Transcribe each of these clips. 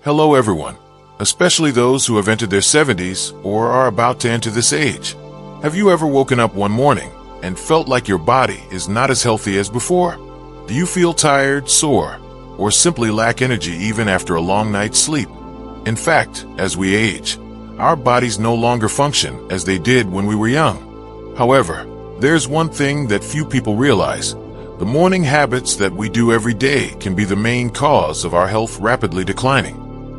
Hello everyone, especially those who have entered their 70s or are about to enter this age. Have you ever woken up one morning and felt like your body is not as healthy as before? Do you feel tired, sore, or simply lack energy even after a long night's sleep? In fact, as we age, our bodies no longer function as they did when we were young. However, there's one thing that few people realize. The morning habits that we do every day can be the main cause of our health rapidly declining.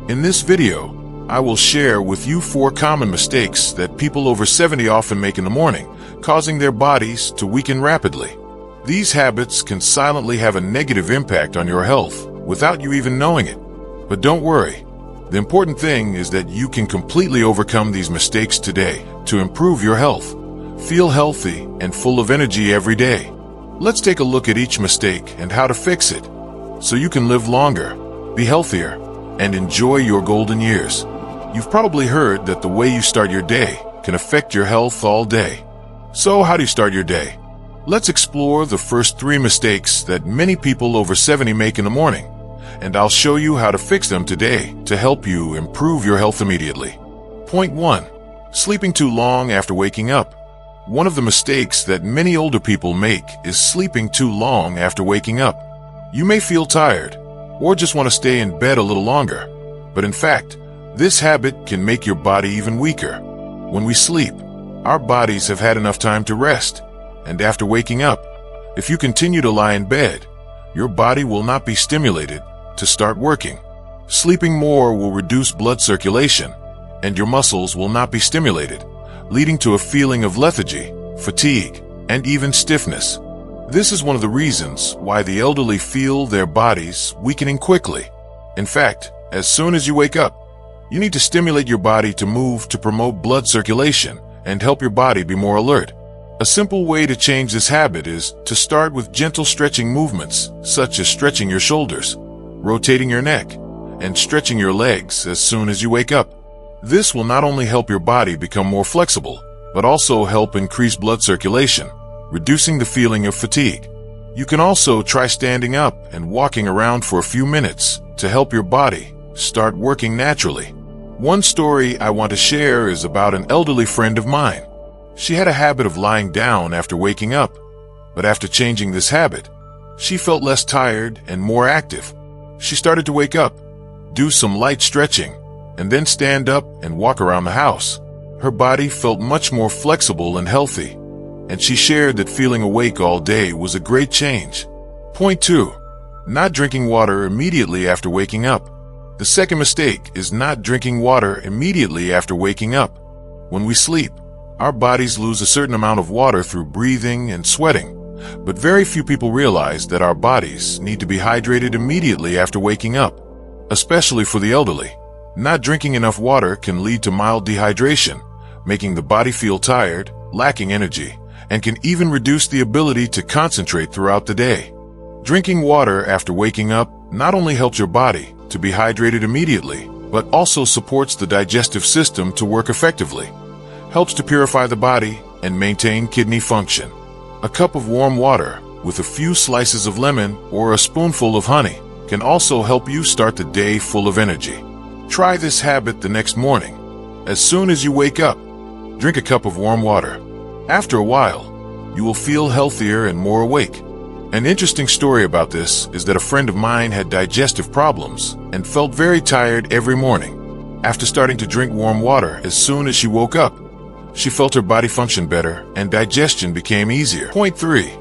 In this video, I will share with you 4 common mistakes that people over 70 often make in the morning, causing their bodies to weaken rapidly. These habits can silently have a negative impact on your health without you even knowing it. But don't worry. The important thing is that you can completely overcome these mistakes today to improve your health. Feel healthy and full of energy every day. Let's take a look at each mistake and how to fix it, so you can live longer, be healthier, and enjoy your golden years. You've probably heard that the way you start your day can affect your health all day. So how do you start your day? Let's explore the first 3 mistakes that many people over 70 make in the morning, and I'll show you how to fix them today to help you improve your health immediately. Point 1. Sleeping too long after waking up. One of the mistakes that many older people make is sleeping too long after waking up. You may feel tired, or just want to stay in bed a little longer, but in fact, this habit can make your body even weaker. When we sleep, our bodies have had enough time to rest, and after waking up, if you continue to lie in bed, your body will not be stimulated to start working. Sleeping more will reduce blood circulation, and your muscles will not be stimulated, leading to a feeling of lethargy, fatigue, and even stiffness. This is one of the reasons why the elderly feel their bodies weakening quickly. In fact, as soon as you wake up, you need to stimulate your body to move to promote blood circulation and help your body be more alert. A simple way to change this habit is to start with gentle stretching movements, such as stretching your shoulders, rotating your neck, and stretching your legs as soon as you wake up. This will not only help your body become more flexible, but also help increase blood circulation, reducing the feeling of fatigue. You can also try standing up and walking around for a few minutes to help your body start working naturally. One story I want to share is about an elderly friend of mine. She had a habit of lying down after waking up, but after changing this habit, she felt less tired and more active. She started to wake up, do some light stretching, and then stand up and walk around the house. Her body felt much more flexible and healthy, and she shared that feeling awake all day was a great change. Point 2. Not drinking water immediately after waking up. The second mistake is not drinking water immediately after waking up. When we sleep, our bodies lose a certain amount of water through breathing and sweating, but very few people realize that our bodies need to be hydrated immediately after waking up, especially for the elderly. Not drinking enough water can lead to mild dehydration, making the body feel tired, lacking energy, and can even reduce the ability to concentrate throughout the day. Drinking water after waking up not only helps your body to be hydrated immediately, but also supports the digestive system to work effectively, helps to purify the body, and maintain kidney function. A cup of warm water with a few slices of lemon or a spoonful of honey can also help you start the day full of energy. Try this habit the next morning. As soon as you wake up, drink a cup of warm water. After a while, you will feel healthier and more awake. An interesting story about this is that a friend of mine had digestive problems and felt very tired every morning. After starting to drink warm water as soon as she woke up, she felt her body function better and digestion became easier. Point 3.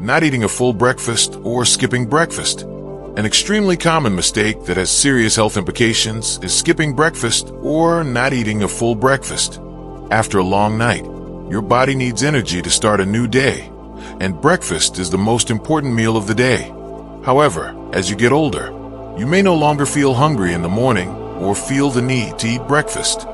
Not eating a full breakfast or skipping breakfast. An extremely common mistake that has serious health implications is skipping breakfast or not eating a full breakfast. After a long night, your body needs energy to start a new day, and breakfast is the most important meal of the day. However, as you get older, you may no longer feel hungry in the morning or feel the need to eat breakfast.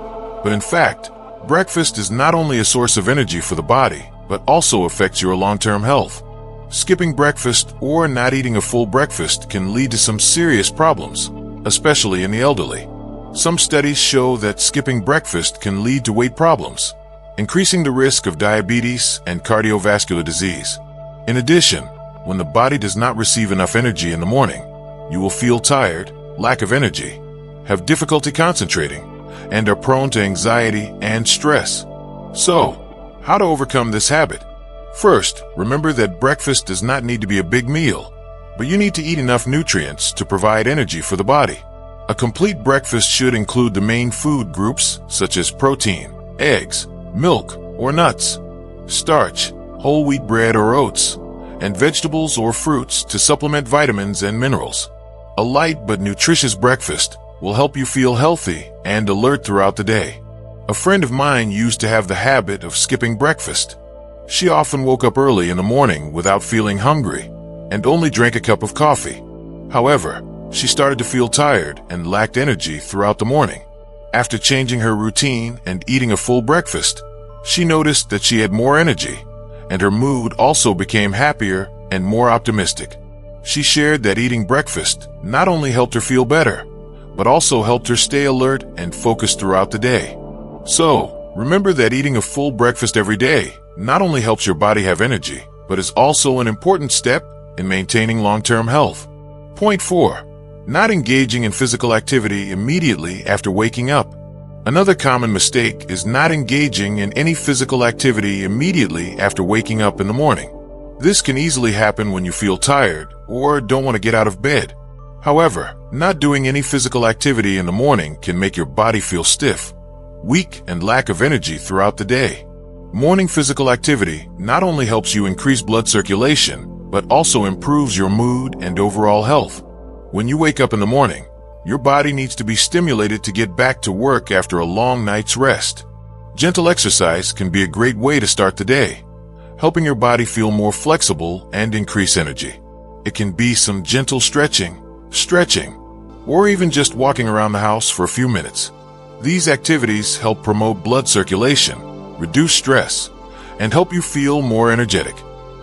But in fact, breakfast is not only a source of energy for the body, but also affects your long-term health. Skipping breakfast or not eating a full breakfast can lead to some serious problems, especially in the elderly. Some studies show that skipping breakfast can lead to weight problems, increasing the risk of diabetes and cardiovascular disease. In addition, when the body does not receive enough energy in the morning, you will feel tired, lack of energy, have difficulty concentrating, and are prone to anxiety and stress. So, how to overcome this habit? First, remember that breakfast does not need to be a big meal, but you need to eat enough nutrients to provide energy for the body. A complete breakfast should include the main food groups such as protein, eggs, milk or nuts, starch, whole wheat bread or oats, and vegetables or fruits to supplement vitamins and minerals. A light but nutritious breakfast will help you feel healthy and alert throughout the day. A friend of mine used to have the habit of skipping breakfast. She often woke up early in the morning without feeling hungry and only drank a cup of coffee. However, she started to feel tired and lacked energy throughout the morning. After changing her routine and eating a full breakfast, she noticed that she had more energy, and her mood also became happier and more optimistic. She shared that eating breakfast not only helped her feel better, but also helped her stay alert and focused throughout the day. So, remember that eating a full breakfast every day not only helps your body have energy, but is also an important step in maintaining long-term health. Point 4. Not engaging in physical activity immediately after waking up. Another common mistake is not engaging in any physical activity immediately after waking up in the morning. This can easily happen when you feel tired or don't want to get out of bed. However, not doing any physical activity in the morning can make your body feel stiff, weak, and lack of energy throughout the day. Morning physical activity not only helps you increase blood circulation, but also improves your mood and overall health. When you wake up in the morning, your body needs to be stimulated to get back to work after a long night's rest. Gentle exercise can be a great way to start the day, helping your body feel more flexible and increase energy. It can be some gentle stretching, or even just walking around the house for a few minutes. These activities help promote blood circulation, reduce stress, and help you feel more energetic.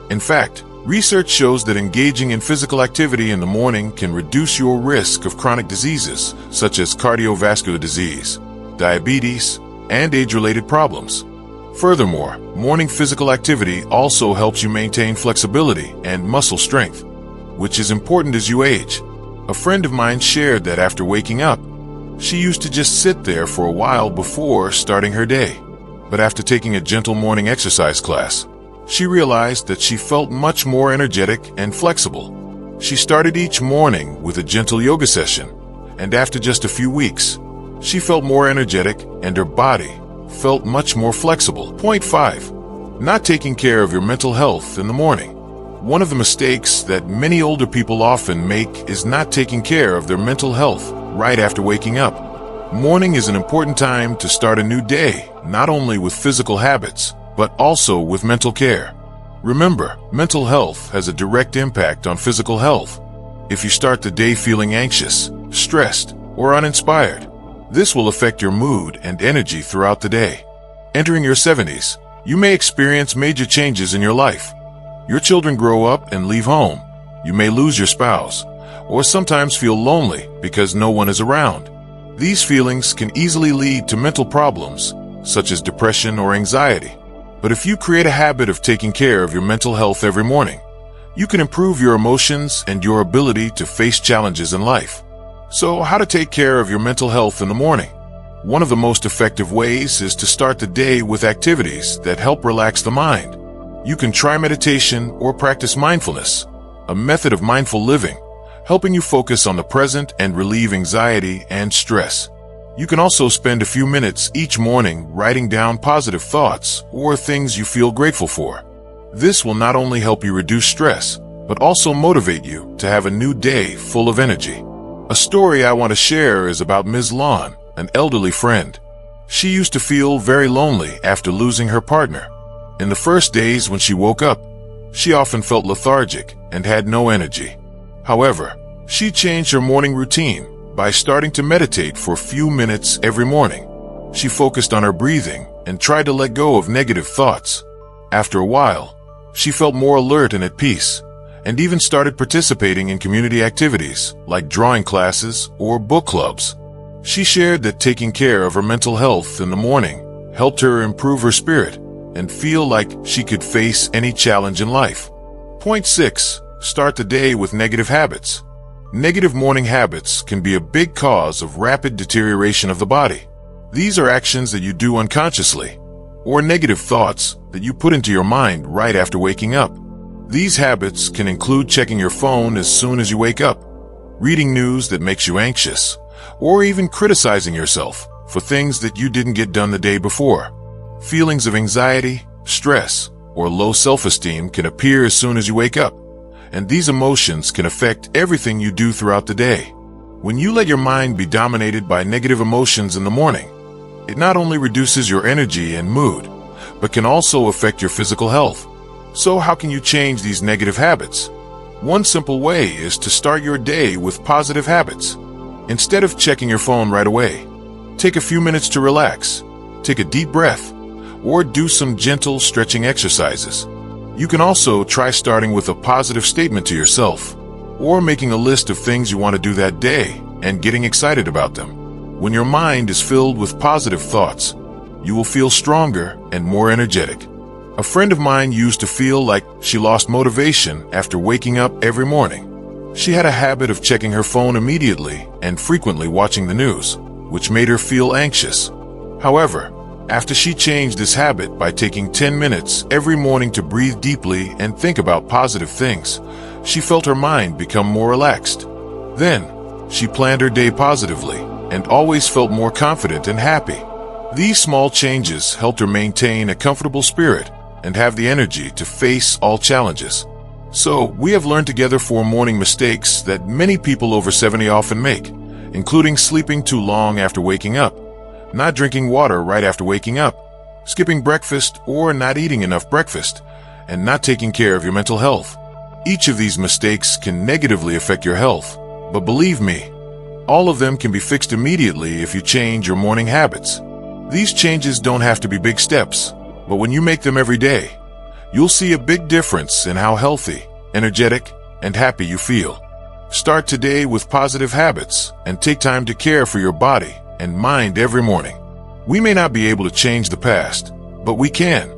In fact, research shows that engaging in physical activity in the morning can reduce your risk of chronic diseases such as cardiovascular disease, diabetes, and age-related problems. Furthermore, morning physical activity also helps you maintain flexibility and muscle strength, which is important as you age. A friend of mine shared that after waking up, she used to just sit there for a while before starting her day. But after taking a gentle morning exercise class, she realized that she felt much more energetic and flexible. She started each morning with a gentle yoga session, and after just a few weeks, she felt more energetic and her body felt much more flexible. Point 5. Not taking care of your mental health in the morning. One of the mistakes that many older people often make is not taking care of their mental health right after waking up. Morning is an important time to start a new day, not only with physical habits, but also with mental care. Remember, mental health has a direct impact on physical health. If you start the day feeling anxious, stressed, or uninspired, this will affect your mood and energy throughout the day. Entering your 70s, you may experience major changes in your life. Your children grow up and leave home. You may lose your spouse, or sometimes feel lonely because no one is around. These feelings can easily lead to mental problems, such as depression or anxiety. But if you create a habit of taking care of your mental health every morning, you can improve your emotions and your ability to face challenges in life. So, how to take care of your mental health in the morning? One of the most effective ways is to start the day with activities that help relax the mind. You can try meditation or practice mindfulness, a method of mindful living, helping you focus on the present and relieve anxiety and stress. You can also spend a few minutes each morning writing down positive thoughts or things you feel grateful for. This will not only help you reduce stress, but also motivate you to have a new day full of energy. A story I want to share is about Ms. Lawn, an elderly friend. She used to feel very lonely after losing her partner. In the first days when she woke up, she often felt lethargic and had no energy. However, she changed her morning routine by starting to meditate for a few minutes every morning. She focused on her breathing and tried to let go of negative thoughts. After a while, she felt more alert and at peace, and even started participating in community activities like drawing classes or book clubs. She shared that taking care of her mental health in the morning helped her improve her spirit and feel like she could face any challenge in life. Point 6. Start the day with negative habits. Negative morning habits can be a big cause of rapid deterioration of the body. These are actions that you do unconsciously, or negative thoughts that you put into your mind right after waking up. These habits can include checking your phone as soon as you wake up, reading news that makes you anxious, or even criticizing yourself for things that you didn't get done the day before. Feelings of anxiety, stress, or low self-esteem can appear as soon as you wake up, and these emotions can affect everything you do throughout the day. When you let your mind be dominated by negative emotions in the morning, it not only reduces your energy and mood, but can also affect your physical health. So how can you change these negative habits? One simple way is to start your day with positive habits. Instead of checking your phone right away, take a few minutes to relax, take a deep breath, or do some gentle stretching exercises. You can also try starting with a positive statement to yourself, or making a list of things you want to do that day and getting excited about them. When your mind is filled with positive thoughts, you will feel stronger and more energetic. A friend of mine used to feel like she lost motivation after waking up every morning. She had a habit of checking her phone immediately and frequently watching the news, which made her feel anxious. However, after she changed this habit by taking 10 minutes every morning to breathe deeply and think about positive things, she felt her mind become more relaxed. Then, she planned her day positively and always felt more confident and happy. These small changes helped her maintain a comfortable spirit and have the energy to face all challenges. So, we have learned together 4 morning mistakes that many people over 70 often make, including sleeping too long after waking up, not drinking water right after waking up, skipping breakfast or not eating enough breakfast, and not taking care of your mental health. Each of these mistakes can negatively affect your health, but believe me, all of them can be fixed immediately if you change your morning habits. These changes don't have to be big steps, but when you make them every day, you'll see a big difference in how healthy, energetic, and happy you feel. Start today with positive habits and take time to care for your body and mind every morning. We may not be able to change the past, but we can.